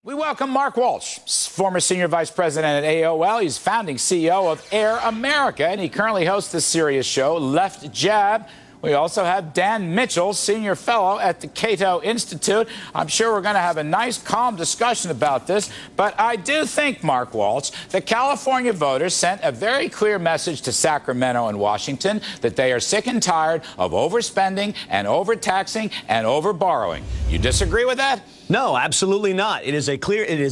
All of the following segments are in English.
We welcome Mark Walsh, former senior vice president at AOL. He's founding CEO of Air America, and he currently hosts the Sirius show, Left Jab. We also have Dan Mitchell, senior fellow at the Cato Institute. I'm sure we're going to have a nice, calm discussion about this. But I do think, Mark Walsh, the California voters sent a very clear message to Sacramento and Washington that they are sick and tired of overspending and overtaxing and overborrowing. You disagree with that? No, absolutely not. It is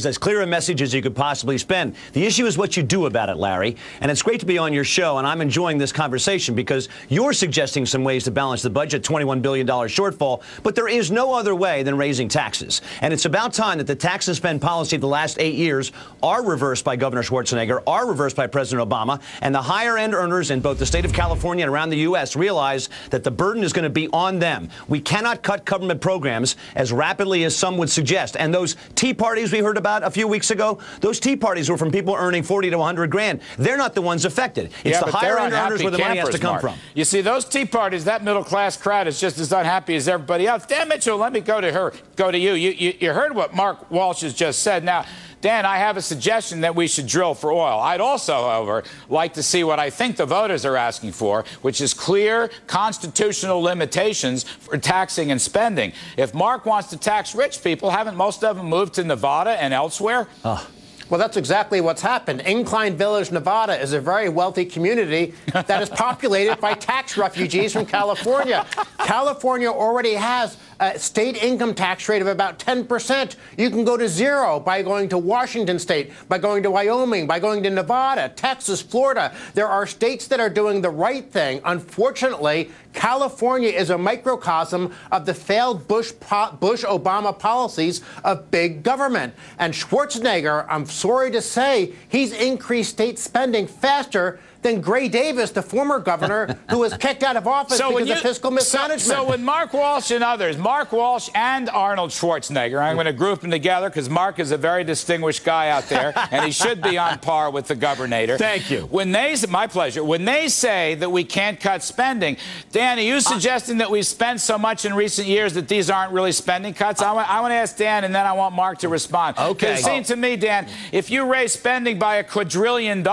as clear a message as you could possibly spend. The issue is what you do about it, Larry. And it's great to be on your show, and I'm enjoying this conversation because you're suggesting some ways to balance the budget, $21 billion shortfall, but there is no other way than raising taxes. And it's about time that the tax and spend policy of the last 8 years are reversed by Governor Schwarzenegger, are reversed by President Obama, and the higher-end earners in both the state of California and around the U.S. realize that the burden is going to be on them. We cannot cut government programs as rapidly as some would suggest. And those tea parties we heard about a few weeks ago, those tea parties were from people earning 40 to 100 grand. They're not the ones affected. It's the higher-end earners where the money has to come from. You see, those tea parties, that middle-class crowd is just as unhappy as everybody else. Dan Mitchell, let me go to you. You heard what Mark Walsh has just said. Now, Dan, I have a suggestion that we should drill for oil. I'd also, however, like to see what I think the voters are asking for, which is clear constitutional limitations for taxing and spending. If Mark wants to tax rich people, haven't most of them moved to Nevada and elsewhere? Well, that's exactly what's happened. Incline Village, Nevada is a very wealthy community that is populated by tax refugees from California. California already has a state income tax rate of about 10%. You can go to zero by going to Washington State, by going to Wyoming, by going to Nevada, Texas, Florida. There are states that are doing the right thing. Unfortunately, California is a microcosm of the failed Bush-Obama policies of big government. And Schwarzenegger, I'm sorry to say, he's increased state spending faster than Gray Davis, the former governor, who was kicked out of office because of fiscal mismanagement. So when Mark Walsh and others, Mark Walsh and Arnold Schwarzenegger, I'm going to group them together because Mark is a very distinguished guy out there, and he should be on par with the governor. Thank you. My pleasure. When they say that we can't cut spending, Dan, are you suggesting that we've spent so much in recent years that these aren't really spending cuts? I want to ask Dan, and then I want Mark to respond. Okay. It seems to me, Dan, if you raise spending by $1 quadrillion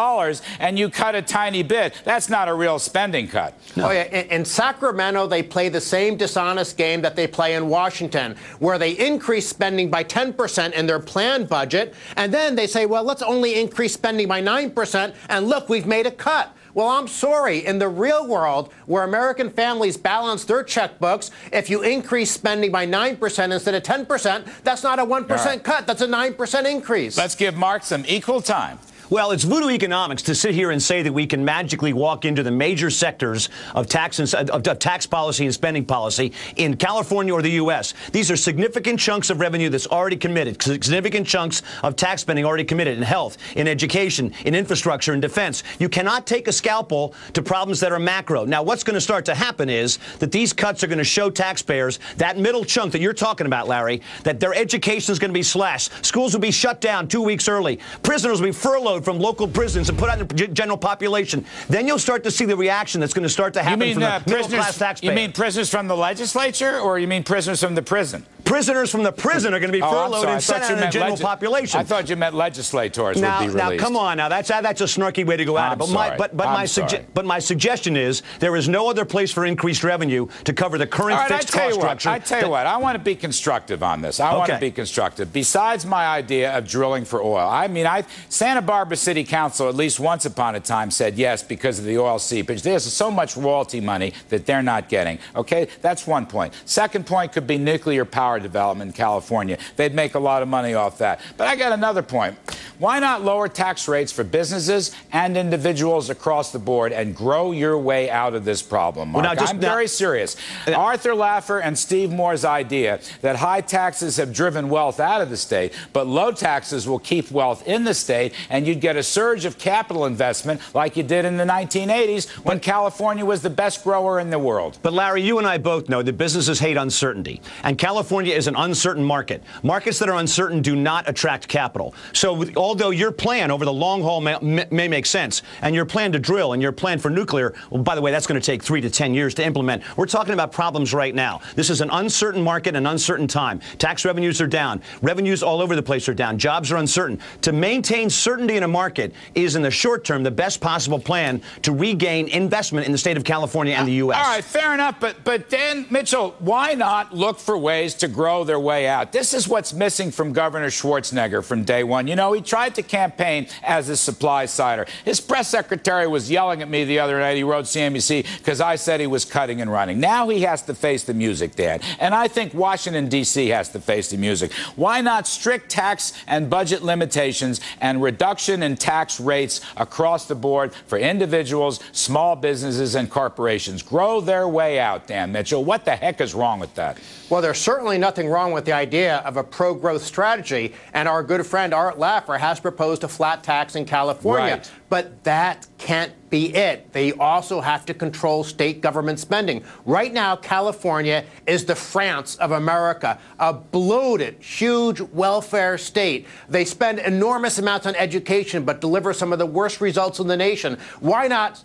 and you cut a tiny bit, that's not a real spending cut. No. Oh, yeah. In Sacramento, they play the same dishonest game that they play in Washington, where they increase spending by 10% in their planned budget, and then they say, well, let's only increase spending by 9%, and look, we've made a cut. Well, I'm sorry. In the real world, where American families balance their checkbooks, if you increase spending by 9% instead of 10%, that's not a 1% cut. That's a 9% increase. Let's give Mark some equal time. Well, it's voodoo economics to sit here and say that we can magically walk into the major sectors of tax policy and spending policy in California or the U.S. These are significant chunks of revenue that's already committed, significant chunks of tax spending already committed in health, in education, in infrastructure, in defense. You cannot take a scalpel to problems that are macro. Now, what's going to start to happen is that these cuts are going to show taxpayers that middle chunk that you're talking about, Larry, that their education is going to be slashed. Schools will be shut down 2 weeks early. Prisoners will be furloughed from local prisons and put out in the general population. Then you'll start to see the reaction that's going to start to happen from the middle-class taxpayer. You mean prisoners from the legislature, or you mean prisoners from the prison? Prisoners from the prison are going to be furloughed and sent out in the general population. I thought you meant legislators would be released. Now, come on. Now, that's a snarky way to go at it. But my suggestion is there is no other place for increased revenue to cover the current fixed cost structure. I tell you what. I want to be constructive on this. I want to be constructive. Besides my idea of drilling for oil, I mean, Santa Barbara City Council at least once upon a time said yes because of the oil seepage. There's so much royalty money that they're not getting. Okay, that's one point. Second point could be nuclear power development in California. They'd make a lot of money off that. But I got another point. Why not lower tax rates for businesses and individuals across the board and grow your way out of this problem, Mark? I'm very serious. Arthur Laffer and Steve Moore's idea that high taxes have driven wealth out of the state, but low taxes will keep wealth in the state, and you'd get a surge of capital investment like you did in the 1980s when California was the best grower in the world. But, Larry, you and I both know that businesses hate uncertainty, and California is an uncertain market. Markets that are uncertain do not attract capital. So with all although your plan over the long haul may make sense, and your plan to drill and your plan for nuclear, well, by the way, that's going to take 3 to 10 years to implement. We're talking about problems right now. This is an uncertain market, an uncertain time. Tax revenues are down. Revenues all over the place are down. Jobs are uncertain. To maintain certainty in a market is, in the short term, the best possible plan to regain investment in the state of California and the U.S. All right, fair enough. But Dan Mitchell, why not look for ways to grow their way out? This is what's missing from Governor Schwarzenegger from day one. You know, he tried to campaign as a supply sider. His press secretary was yelling at me the other night. He wrote CNBC because I said he was cutting and running. Now he has to face the music, Dan. And I think Washington, D.C. has to face the music. Why not strict tax and budget limitations and reduction in tax rates across the board for individuals, small businesses, and corporations? Grow their way out, Dan Mitchell. What the heck is wrong with that? Well, there's certainly nothing wrong with the idea of a pro-growth strategy, and our good friend Art Laffer has proposed a flat tax in California. Right. But that can't be it. They also have to control state government spending. Right now, California is the France of America, a bloated, huge welfare state. They spend enormous amounts on education, but deliver some of the worst results in the nation. Why not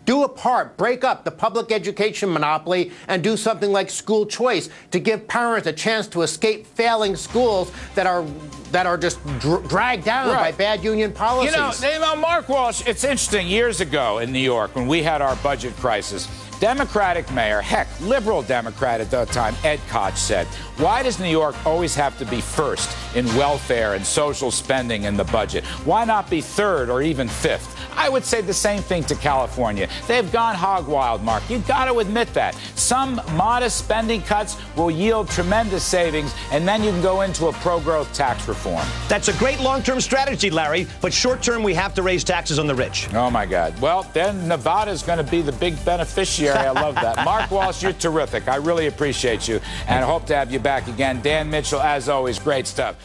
do a part, break up the public education monopoly and do something like school choice to give parents a chance to escape failing schools that are just dragged down by bad union policies? You know, Mark Walsh, it's interesting. Years ago in New York, when we had our budget crisis, Democratic mayor, heck, liberal Democrat at that time, Ed Koch said, why does New York always have to be first in welfare and social spending in the budget? Why not be third or even fifth? I would say the same thing to California. They've gone hog wild, Mark. You've got to admit that. Some modest spending cuts will yield tremendous savings, and then you can go into a pro-growth tax reform. That's a great long-term strategy, Larry, but short-term we have to raise taxes on the rich. Oh, my God. Well, then Nevada's going to be the big beneficiary. I love that. Mark Walsh, you're terrific. I really appreciate you, and I hope to have you back again. Dan Mitchell, as always, great stuff.